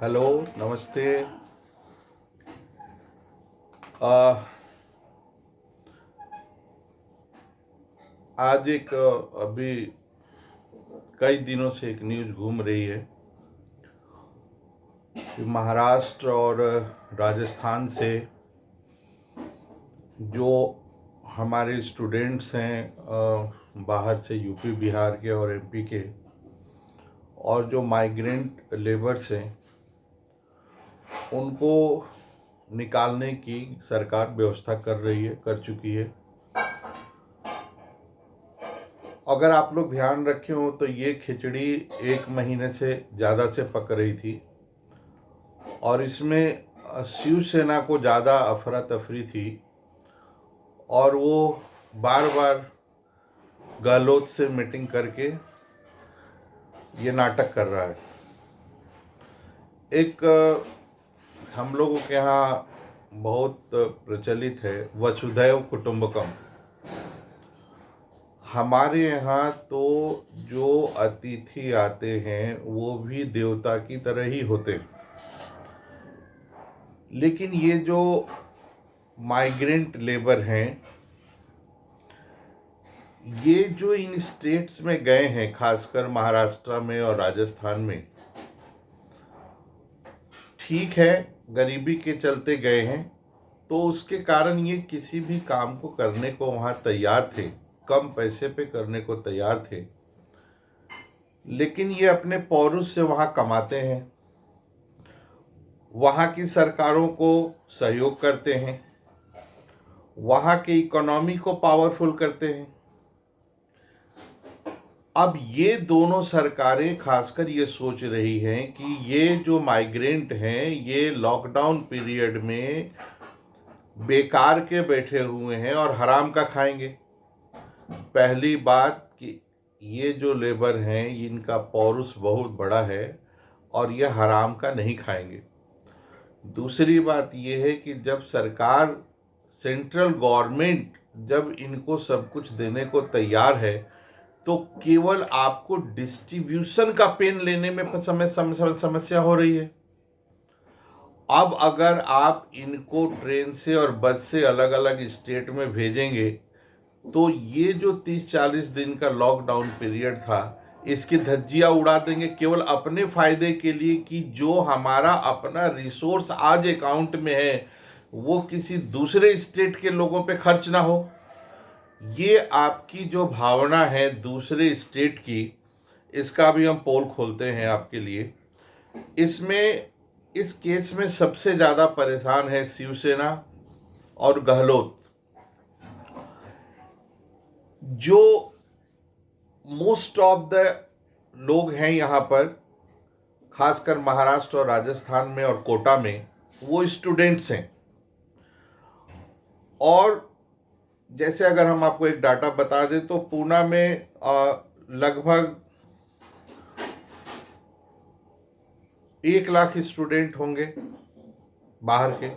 Hello, नमस्ते। आ, आज अभी कई दिनों से एक न्यूज़ घूम रही है कि महाराष्ट्र और राजस्थान से जो हमारे स्टूडेंट्स हैं बाहर से यूपी बिहार के और एमपी के, और जो माइग्रेंट लेबर्स हैं उनको निकालने की सरकार व्यवस्था कर चुकी है। अगर आप लोग ध्यान रखे हो तो ये खिचड़ी 1 महीने से ज़्यादा से पक रही थी और इसमें शिवसेना को ज़्यादा अफरा तफरी थी और वो बार बार गहलोत से मीटिंग करके ये नाटक कर रहा है। एक हम लोगों के यहाँ बहुत प्रचलित है वसुधैव कुटुंबकम। हमारे यहाँ तो जो अतिथि आते हैं वो भी देवता की तरह ही होते हैं, लेकिन ये जो माइग्रेंट लेबर हैं ये जो इन स्टेट्स में गए हैं, खासकर महाराष्ट्र में और राजस्थान में, ठीक है गरीबी के चलते गए हैं तो उसके कारण ये किसी भी काम को करने को वहाँ तैयार थे, कम पैसे पे करने को तैयार थे, लेकिन ये अपने पौरुष से वहाँ कमाते हैं, वहाँ की सरकारों को सहयोग करते हैं, वहाँ के इकोनॉमी को पावरफुल करते हैं। अब ये दोनों सरकारें खासकर ये सोच रही हैं कि ये जो माइग्रेंट हैं ये लॉकडाउन पीरियड में बेकार के बैठे हुए हैं और हराम का खाएंगे। पहली बात कि ये जो लेबर हैं इनका पौरुष बहुत बड़ा है और ये हराम का नहीं खाएंगे। दूसरी बात ये है कि जब सरकार, सेंट्रल गवर्नमेंट जब इनको सब कुछ देने को तैयार है तो केवल आपको डिस्ट्रीब्यूशन का पेन लेने में समस्या हो रही है। अब अगर आप इनको ट्रेन से और बस से अलग अलग स्टेट में भेजेंगे तो ये जो 30-40 दिन का लॉकडाउन पीरियड था इसकी धज्जियां उड़ा देंगे केवल अपने फायदे के लिए कि जो हमारा अपना रिसोर्स आज अकाउंट में है वो किसी दूसरे स्टेट के लोगों पे खर्च ना हो। ये आपकी जो भावना है दूसरे स्टेट की, इसका भी हम पोल खोलते हैं आपके लिए। इसमें इस केस में सबसे ज़्यादा परेशान है शिवसेना और गहलोत, जो मोस्ट ऑफ द लोग हैं यहाँ पर, खासकर महाराष्ट्र और राजस्थान में और कोटा में, वो स्टूडेंट्स हैं। और जैसे अगर हम आपको एक डाटा बता दें तो पूना में लगभग 1 लाख स्टूडेंट होंगे बाहर के,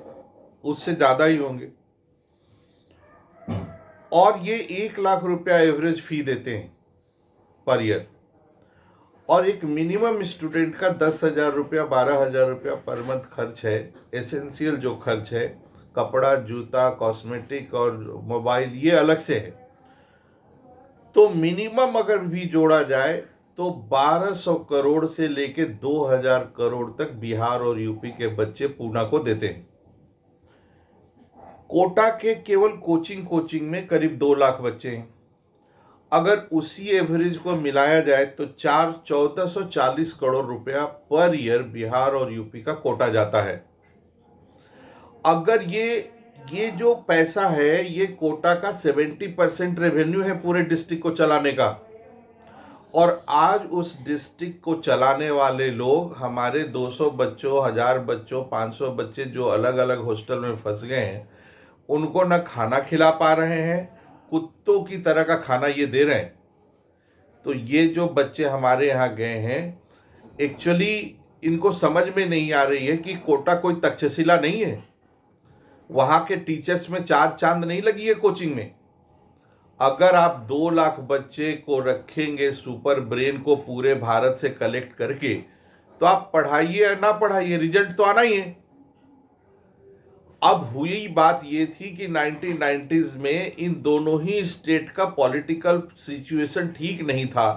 उससे ज़्यादा ही होंगे, और ये 1 लाख रुपया एवरेज फी देते हैं पर ईयर, और एक मिनिमम स्टूडेंट का 10,000 रुपया 12,000 रुपया पर मंथ खर्च है। एसेंशियल जो खर्च है, कपड़ा, जूता, कॉस्मेटिक और मोबाइल, ये अलग से है। तो मिनिमम अगर भी जोड़ा जाए तो 1200 करोड़ से लेके 2000 करोड़ तक बिहार और यूपी के बच्चे पूना को देते हैं। कोटा के केवल कोचिंग में करीब 2 लाख बच्चे हैं। अगर उसी एवरेज को मिलाया जाए तो 1440 करोड़ रुपया पर ईयर बिहार और यूपी का कोटा जाता है। अगर ये जो पैसा है ये कोटा का 70% रेवेन्यू है पूरे डिस्ट्रिक्ट को चलाने का, और आज उस डिस्ट्रिक्ट को चलाने वाले लोग हमारे 200 बच्चों, 1000 बच्चों, 500 बच्चे जो अलग अलग हॉस्टल में फंस गए हैं, उनको न खाना खिला पा रहे हैं, कुत्तों की तरह का खाना ये दे रहे हैं। तो ये जो बच्चे हमारे यहाँ गए हैं, एक्चुअली इनको समझ में नहीं आ रही है कि कोटा कोई तक्षशिला नहीं है। वहाँ के टीचर्स में 4 चांद नहीं लगी है कोचिंग में। अगर आप 2 लाख बच्चे को रखेंगे, सुपर ब्रेन को पूरे भारत से कलेक्ट करके, तो आप पढ़ाइए या ना पढ़ाइए, रिजल्ट तो आना ही है। अब हुई बात ये थी कि 1990s में इन दोनों ही स्टेट का पॉलिटिकल सिचुएशन ठीक नहीं था,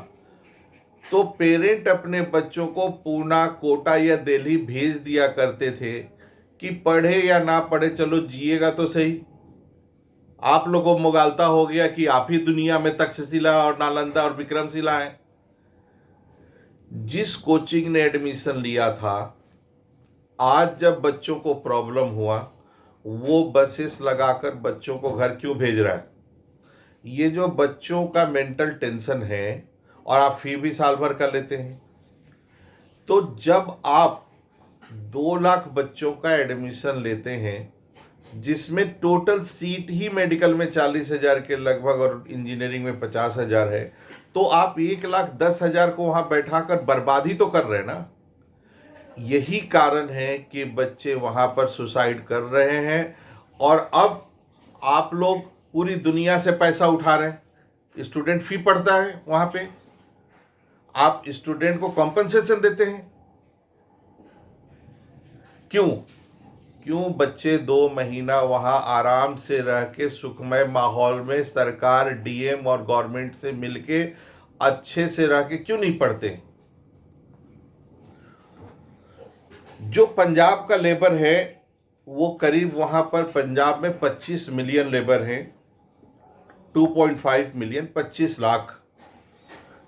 तो पेरेंट अपने बच्चों को पूना, कोटा या दिल्ली भेज दिया करते थे कि पढ़े या ना पढ़े, चलो जिएगा तो सही। आप लोगों को मुगालता हो गया कि आप ही दुनिया में तक्षशिला और नालंदा और विक्रमशिला हैं। जिस कोचिंग ने एडमिशन लिया था, आज जब बच्चों को प्रॉब्लम हुआ, वो बसेस लगाकर बच्चों को घर क्यों भेज रहा है? ये जो बच्चों का मेंटल टेंशन है, और आप फी भी साल भर का लेते हैं। तो जब आप 2 लाख बच्चों का एडमिशन लेते हैं, जिसमें टोटल सीट ही मेडिकल में 40,000 के लगभग और इंजीनियरिंग में 50,000 है, तो आप 1,10,000 को वहां बैठाकर बर्बादी तो कर रहे हैं ना। यही कारण है कि बच्चे वहां पर सुसाइड कर रहे हैं। और अब आप लोग पूरी दुनिया से पैसा उठा रहे हैं। स्टूडेंट फी पढ़ता है वहां पे, आप स्टूडेंट को कॉम्पनसेशन देते हैं। क्यों बच्चे 2 महीना वहां आराम से रह के सुखमय माहौल में सरकार, डीएम और गवर्नमेंट से मिलके अच्छे से रह के क्यों नहीं पढ़ते? जो पंजाब का लेबर है, वो करीब वहां पर पंजाब में 25 मिलियन लेबर हैं, 2.5 मिलियन, 25 लाख,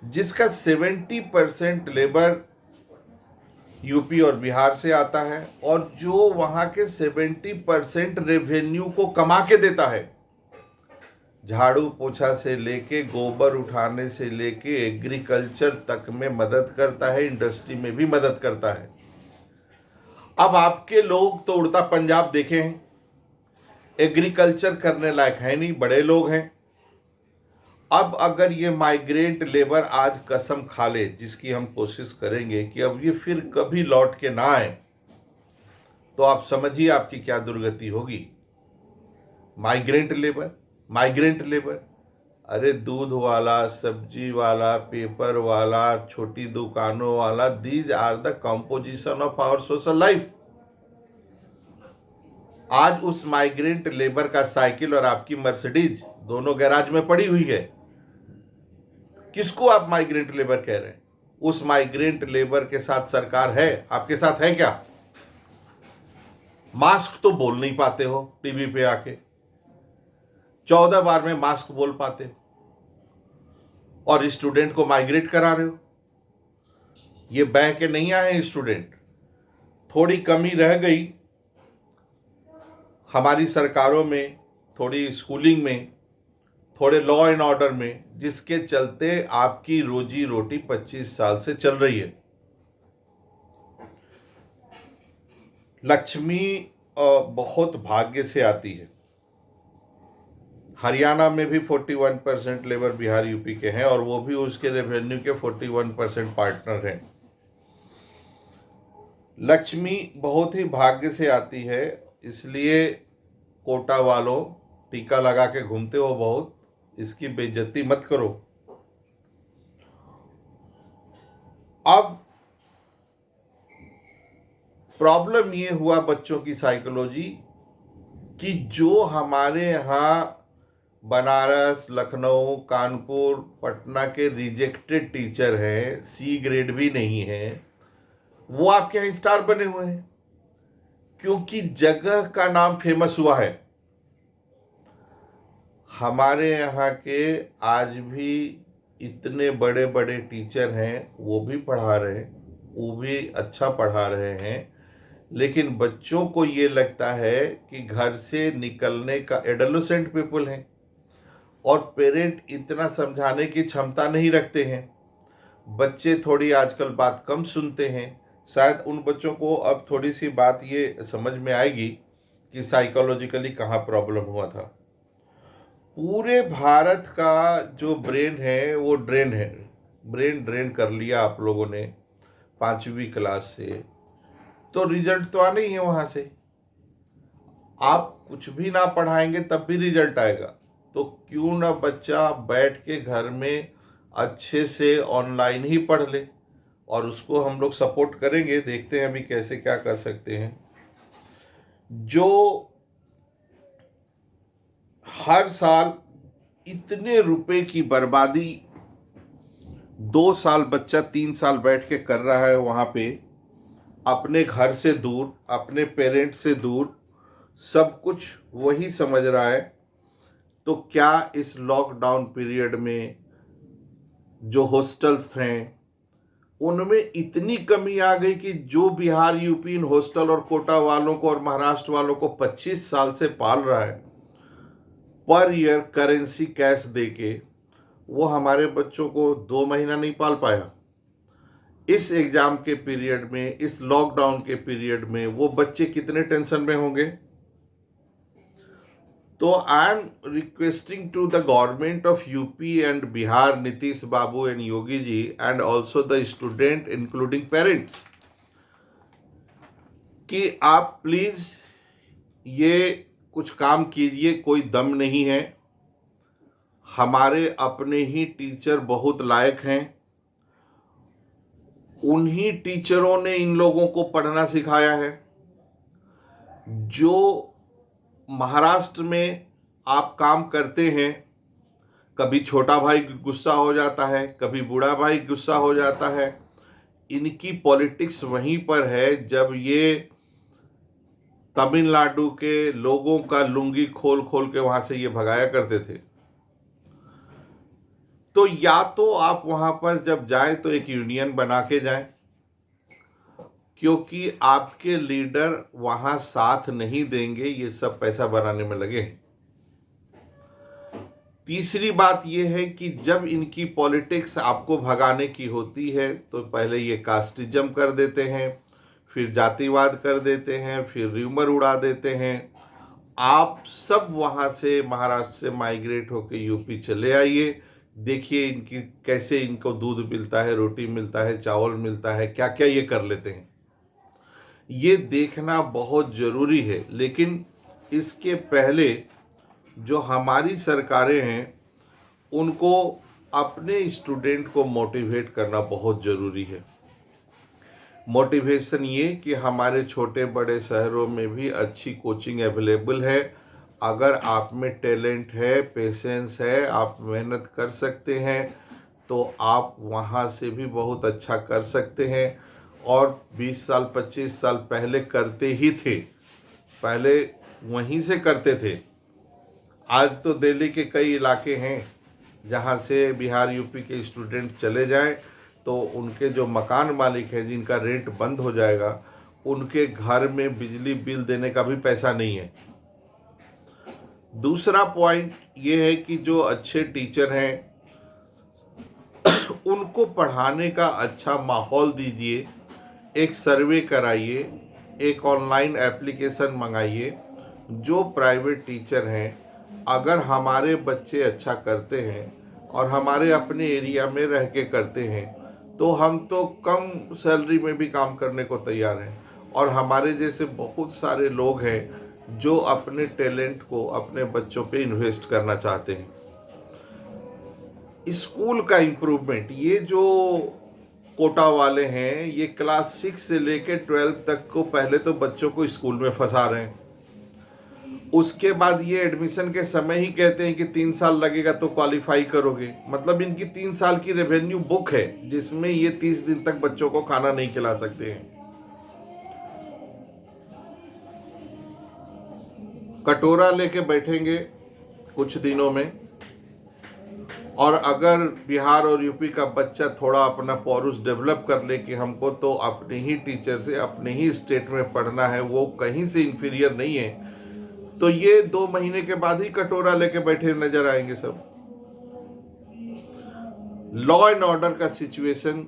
जिसका 70% लेबर यूपी और बिहार से आता है, और जो वहां के 70% रेवेन्यू को कमा के देता है। झाड़ू पोछा से लेके, गोबर उठाने से लेके, एग्रीकल्चर तक में मदद करता है, इंडस्ट्री में भी मदद करता है। अब आपके लोग तो उड़ता पंजाब देखे हैं, एग्रीकल्चर करने लायक है नहीं, बड़े लोग हैं। अब अगर ये माइग्रेंट लेबर आज कसम खा ले, जिसकी हम कोशिश करेंगे कि अब ये फिर कभी लौट के ना आए, तो आप समझिए आपकी क्या दुर्गति होगी। माइग्रेंट लेबर, अरे दूध वाला, सब्जी वाला, पेपर वाला, छोटी दुकानों वाला, these are the composition of our social life. आज उस माइग्रेंट लेबर का साइकिल और आपकी मर्सिडीज दोनों गैराज में पड़ी हुई है। किसको आप माइग्रेंट लेबर कह रहे हैं? उस माइग्रेंट लेबर के साथ सरकार है, आपके साथ है क्या? मास्क तो बोल नहीं पाते हो, टीवी पे आके 14 बार में मास्क बोल पाते हो, और स्टूडेंट को माइग्रेट करा रहे हो। ये बह के नहीं आए स्टूडेंट। थोड़ी कमी रह गई हमारी सरकारों में, थोड़ी स्कूलिंग में, थोड़े लॉ एंड ऑर्डर में, जिसके चलते आपकी रोजी रोटी 25 साल से चल रही है। लक्ष्मी बहुत भाग्य से आती है। हरियाणा में भी 41% लेबर बिहार यूपी के हैं, और वो भी उसके रेवेन्यू के 41% पार्टनर हैं। लक्ष्मी बहुत ही भाग्य से आती है, इसलिए कोटा वालों टीका लगा के घूमते हो बहुत, इसकी बेइज्जती मत करो। अब प्रॉब्लम ये हुआ बच्चों की साइकोलॉजी कि जो हमारे यहाँ बनारस, लखनऊ, कानपुर, पटना के रिजेक्टेड टीचर हैं, सी ग्रेड भी नहीं है, वो आपके यहाँ स्टार बने हुए हैं, क्योंकि जगह का नाम फेमस हुआ है। हमारे यहाँ के आज भी इतने बड़े बड़े टीचर हैं, वो भी पढ़ा रहे हैं, वो भी अच्छा पढ़ा रहे हैं, लेकिन बच्चों को ये लगता है कि घर से निकलने का, एडोलेसेंट पीपल हैं, और पेरेंट इतना समझाने की क्षमता नहीं रखते हैं। बच्चे थोड़ी आजकल बात कम सुनते हैं। शायद उन बच्चों को अब थोड़ी सी बात ये समझ में आएगी कि साइकोलॉजिकली कहाँ प्रॉब्लम हुआ था। पूरे भारत का जो ब्रेन है वो ड्रेन है, ब्रेन ड्रेन कर लिया आप लोगों ने 5वीं क्लास से, तो रिजल्ट तो आना ही है वहाँ से। आप कुछ भी ना पढ़ाएंगे तब भी रिजल्ट आएगा। तो क्यों ना बच्चा बैठ के घर में अच्छे से ऑनलाइन ही पढ़ ले, और उसको हम लोग सपोर्ट करेंगे। देखते हैं अभी कैसे क्या कर सकते हैं। जो हर साल इतने रुपए की बर्बादी 2 साल बच्चा 3 साल बैठ के कर रहा है वहाँ पे, अपने घर से दूर, अपने पेरेंट से दूर, सब कुछ वही समझ रहा है। तो क्या इस लॉकडाउन पीरियड में जो हॉस्टल्स हैं उनमें इतनी कमी आ गई कि जो बिहार यूपी इन हॉस्टल और कोटा वालों को और महाराष्ट्र वालों को 25 साल से पाल रहा है पर ईयर करेंसी कैश देके, वो हमारे बच्चों को 2 महीना नहीं पाल पाया। इस एग्जाम के पीरियड में, इस लॉकडाउन के पीरियड में वो बच्चे कितने टेंशन में होंगे। तो I am requesting to the government of UP and Bihar, Nitish बाबू and Yogi ji, and also the student including parents, कि आप प्लीज ये कुछ काम कीजिए। कोई दम नहीं है, हमारे अपने ही टीचर बहुत लायक हैं, उन्हीं टीचरों ने इन लोगों को पढ़ना सिखाया है। जो महाराष्ट्र में आप काम करते हैं, कभी छोटा भाई गुस्सा हो जाता है, कभी बूढ़ा भाई गुस्सा हो जाता है। इनकी पॉलिटिक्स वहीं पर है जब ये तमिलनाडु के लोगों का लुंगी खोल खोल के वहां से ये भगाया करते थे। तो या तो आप वहां पर जब जाएं तो एक यूनियन बना के जाएं, क्योंकि आपके लीडर वहां साथ नहीं देंगे, ये सब पैसा बनाने में लगे हैं। तीसरी बात यह है कि जब इनकी पॉलिटिक्स आपको भगाने की होती है तो पहले ये कास्टिज्म कर देते हैं, फिर जातिवाद कर देते हैं, फिर र्यूमर उड़ा देते हैं। आप सब वहां से महाराष्ट्र से माइग्रेट होकर यूपी चले आइए, देखिए इनकी कैसे इनको दूध मिलता है, रोटी मिलता है, चावल मिलता है, क्या क्या ये कर लेते हैं। ये देखना बहुत ज़रूरी है। लेकिन इसके पहले जो हमारी सरकारें हैं उनको अपने स्टूडेंट को मोटिवेट करना बहुत ज़रूरी है। मोटिवेशन ये कि हमारे छोटे बड़े शहरों में भी अच्छी कोचिंग अवेलेबल है। अगर आप में टैलेंट है, पेशेंस है, आप मेहनत कर सकते हैं तो आप वहाँ से भी बहुत अच्छा कर सकते हैं। और 20 साल 25 साल पहले करते ही थे, पहले वहीं से करते थे। आज तो दिल्ली के कई इलाके हैं जहाँ से बिहार यूपी के स्टूडेंट चले जाएं तो उनके जो मकान मालिक हैं जिनका रेंट बंद हो जाएगा, उनके घर में बिजली बिल देने का भी पैसा नहीं है। दूसरा पॉइंट ये है कि जो अच्छे टीचर हैं उनको पढ़ाने का अच्छा माहौल दीजिए, एक सर्वे कराइए, एक ऑनलाइन एप्लीकेशन मंगाइए। जो प्राइवेट टीचर हैं, अगर हमारे बच्चे अच्छा करते हैं और हमारे अपने एरिया में रह के करते हैं तो हम तो कम सैलरी में भी काम करने को तैयार हैं। और हमारे जैसे बहुत सारे लोग हैं जो अपने टैलेंट को अपने बच्चों पे इन्वेस्ट करना चाहते हैं। स्कूल का इम्प्रूवमेंट, ये जो कोटा वाले हैं ये क्लास 6 से लेकर 12 तक को पहले तो बच्चों को स्कूल में फंसा रहे हैं, उसके बाद ये एडमिशन के समय ही कहते हैं कि 3 साल लगेगा तो क्वालिफाई करोगे। मतलब इनकी 3 साल की रेवेन्यू बुक है जिसमें ये 30 दिन तक बच्चों को खाना नहीं खिला सकते हैं। कटोरा लेके बैठेंगे कुछ दिनों में। और अगर बिहार और यूपी का बच्चा थोड़ा अपना पौरुष डेवलप कर ले कि हमको तो अपने ही टीचर से अपने ही स्टेट में पढ़ना है, वो कहीं से इन्फीरियर नहीं है, तो ये 2 महीने के बाद ही कटोरा लेके बैठे नजर आएंगे सब। लॉ एंड ऑर्डर का सिचुएशन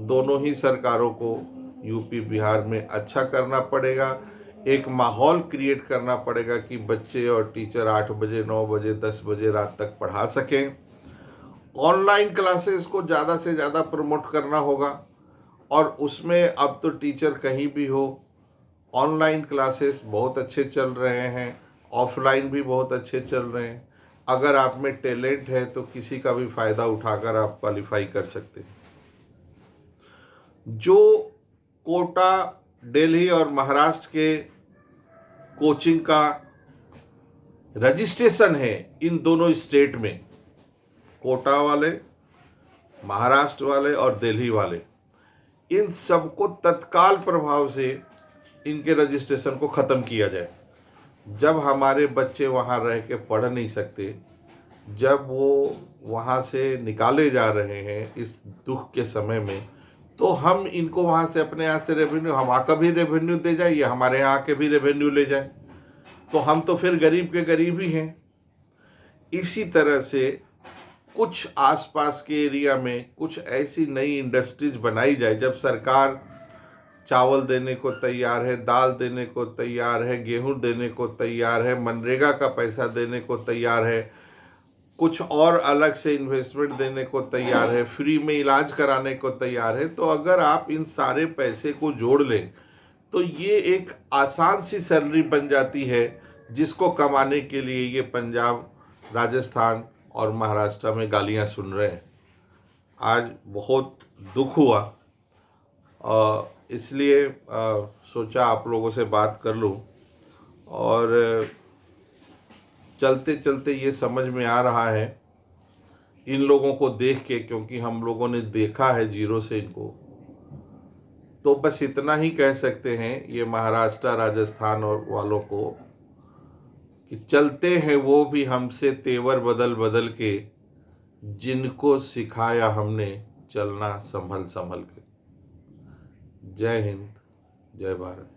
दोनों ही सरकारों को यूपी बिहार में अच्छा करना पड़ेगा। एक माहौल क्रिएट करना पड़ेगा कि बच्चे और टीचर 8 बजे 9 बजे 10 बजे रात तक पढ़ा सकें। ऑनलाइन क्लासेस को ज़्यादा से ज़्यादा प्रमोट करना होगा और उसमें अब तो टीचर कहीं भी हो, ऑनलाइन क्लासेस बहुत अच्छे चल रहे हैं, ऑफलाइन भी बहुत अच्छे चल रहे हैं। अगर आप में टैलेंट है तो किसी का भी फ़ायदा उठाकर आप क्वालिफाई कर सकते हैं। जो कोटा, दिल्ली और महाराष्ट्र के कोचिंग का रजिस्ट्रेशन है इन दोनों स्टेट में, कोटा वाले, महाराष्ट्र वाले और दिल्ली वाले, इन सबको तत्काल प्रभाव से इनके रजिस्ट्रेशन को ख़त्म किया जाए। जब हमारे बच्चे वहाँ रह के पढ़ नहीं सकते, जब वो वहाँ से निकाले जा रहे हैं इस दुख के समय में, तो हम इनको वहाँ से अपने यहाँ से रेवेन्यू, हम वहाँ का भी रेवेन्यू दे जाए, या हमारे यहाँ के भी रेवेन्यू ले जाए, तो हम तो फिर गरीब के गरीब ही हैं। इसी तरह से कुछ आसपास के एरिया में कुछ ऐसी नई इंडस्ट्रीज बनाई जाए। जब सरकार चावल देने को तैयार है, दाल देने को तैयार है, गेहूं देने को तैयार है, मनरेगा का पैसा देने को तैयार है, कुछ और अलग से इन्वेस्टमेंट देने को तैयार है, फ्री में इलाज कराने को तैयार है, तो अगर आप इन सारे पैसे को जोड़ लें तो ये एक आसान सी सैलरी बन जाती है, जिसको कमाने के लिए ये पंजाब, राजस्थान और महाराष्ट्र में गालियां सुन रहे हैं। आज बहुत दुख हुआ, इसलिए सोचा आप लोगों से बात कर लूं। और चलते चलते ये समझ में आ रहा है इन लोगों को देख के, क्योंकि हम लोगों ने देखा है जीरो से इनको, तो बस इतना ही कह सकते हैं ये महाराष्ट्र, राजस्थान और वालों को, कि चलते हैं वो भी हमसे तेवर बदल बदल के, जिनको सिखाया हमने चलना संभल संभल के। जय हिंद, जय भारत।